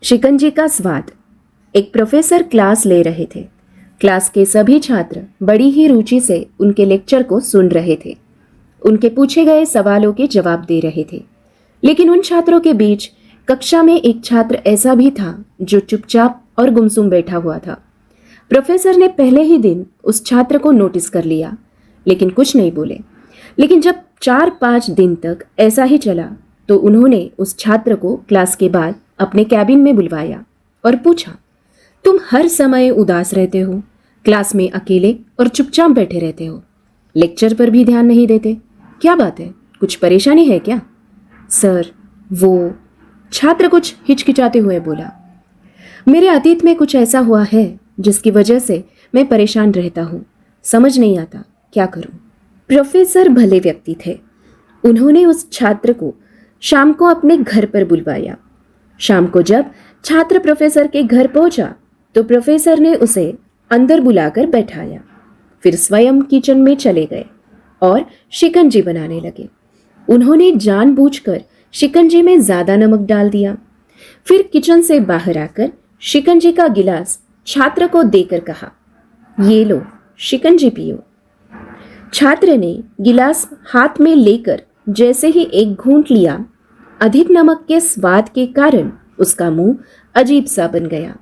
शिकंजी का स्वाद। एक प्रोफेसर क्लास ले रहे थे। क्लास के सभी छात्र बड़ी ही रुचि से उनके लेक्चर को सुन रहे थे। उनके पूछे गए सवालों के जवाब दे रहे थे। लेकिन उन छात्रों के बीच कक्षा में एक छात्र ऐसा भी था जो चुपचाप और गुमसुम बैठा हुआ था। प्रोफेसर ने पहले ही दिन उस छात्र को नोटिस कर लिया, लेकिन कुछ नहीं बोले। लेकिन जब 4-5 दिन तक ऐसा ही चला तो उन्होंने उस छात्र को क्लास के बाद अपने कैबिन में बुलवाया और पूछा, तुम हर समय उदास रहते हो, क्लास में अकेले और चुपचाप बैठे रहते हो, लेक्चर पर भी ध्यान नहीं देते, क्या बात है, कुछ परेशानी है क्या? सर, वो छात्र कुछ हिचकिचाते हुए बोला, मेरे अतीत में कुछ ऐसा हुआ है जिसकी वजह से मैं परेशान रहता हूँ, समझ नहीं आता क्या करूँ। प्रोफेसर भले व्यक्ति थे। उन्होंने उस छात्र को शाम को अपने घर पर बुलवाया। शाम को जब छात्र प्रोफेसर के घर पहुंचा तो प्रोफेसर ने उसे अंदर बुलाकर बैठाया। फिर स्वयं किचन में चले गए और शिकंजी बनाने लगे। उन्होंने जानबूझकर शिकंजी में ज्यादा नमक डाल दिया। फिर किचन से बाहर आकर शिकंजी का गिलास छात्र को देकर कहा, ये लो, शिकंजी पियो। छात्र ने गिलास हाथ में लेकर जैसे ही एक घूंट लिया, अधिक नमक के स्वाद के कारण उसका मुंह अजीब सा बन गया।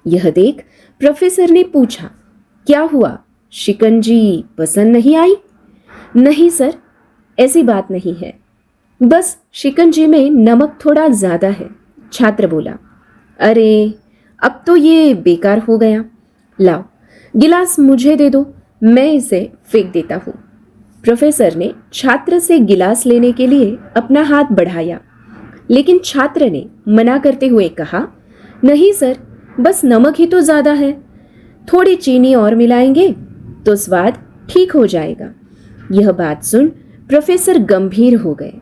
यह देख प्रोफेसर ने पूछा, क्या हुआ, शिकंजी पसंद नहीं आई? नहीं सर, ऐसी बात नहीं है, बस शिकंजी में नमक थोड़ा ज्यादा है, छात्र बोला। अरे, अब तो ये बेकार हो गया, लाओ गिलास मुझे दे दो, मैं इसे फेंक देता हूँ। प्रोफेसर ने छात्र से गिलास लेने के लिए अपना हाथ बढ़ाया, लेकिन छात्र ने मना करते हुए कहा, नहीं सर, बस नमक ही तो ज्यादा है, थोड़ी चीनी और मिलाएंगे तो स्वाद ठीक हो जाएगा। यह बात सुन प्रोफेसर गंभीर हो गए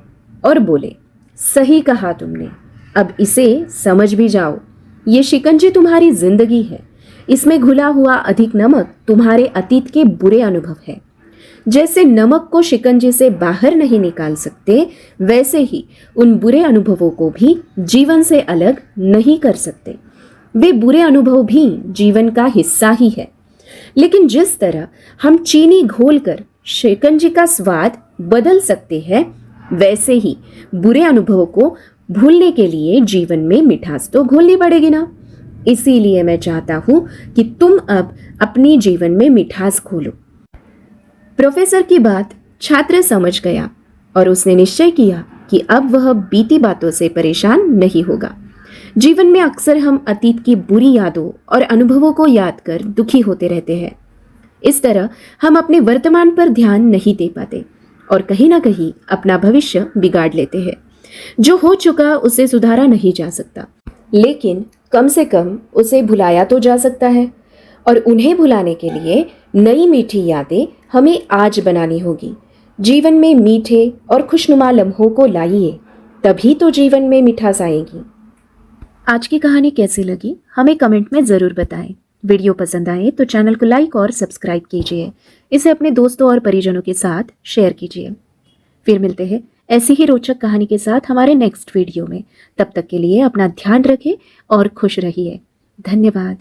और बोले, सही कहा तुमने, अब इसे समझ भी जाओ, ये शिकंजी तुम्हारी जिंदगी है, इसमें घुला हुआ अधिक नमक तुम्हारे अतीत के बुरे अनुभव है। जैसे नमक को शिकंजी से बाहर नहीं निकाल सकते, वैसे ही उन बुरे अनुभवों को भी जीवन से अलग नहीं कर सकते। वे बुरे अनुभव भी जीवन का हिस्सा ही है। लेकिन जिस तरह हम चीनी घोलकर शिकंजी का स्वाद बदल सकते हैं, वैसे ही बुरे अनुभवों को भूलने के लिए जीवन में मिठास तो घोलनी पड़ेगी ना। इसीलिए मैं चाहता हूं कि तुम अब अपनी जीवन में मिठास घोलो। प्रोफेसर की बात छात्र समझ गया और उसने निश्चय किया कि अब वह बीती बातों से परेशान नहीं होगा। जीवन में अक्सर हम अतीत की बुरी यादों और अनुभवों को याद कर दुखी होते रहते हैं। इस तरह हम अपने वर्तमान पर ध्यान नहीं दे पाते और कहीं ना कहीं अपना भविष्य बिगाड़ लेते हैं। जो हो चुका उसे सुधारा नहीं जा सकता, लेकिन कम से कम उसे भुलाया तो जा सकता है। और उन्हें भुलाने के लिए नई मीठी यादें हमें आज बनानी होगी। जीवन में मीठे और खुशनुमा लम्हों को लाइए, तभी तो जीवन में मिठास आएगी। आज की कहानी कैसी लगी हमें कमेंट में ज़रूर बताएं। वीडियो पसंद आए तो चैनल को लाइक और सब्सक्राइब कीजिए। इसे अपने दोस्तों और परिजनों के साथ शेयर कीजिए। फिर मिलते हैं ऐसी ही रोचक कहानी के साथ हमारे नेक्स्ट वीडियो में। तब तक के लिए अपना ध्यान रखें और खुश रहिए। धन्यवाद।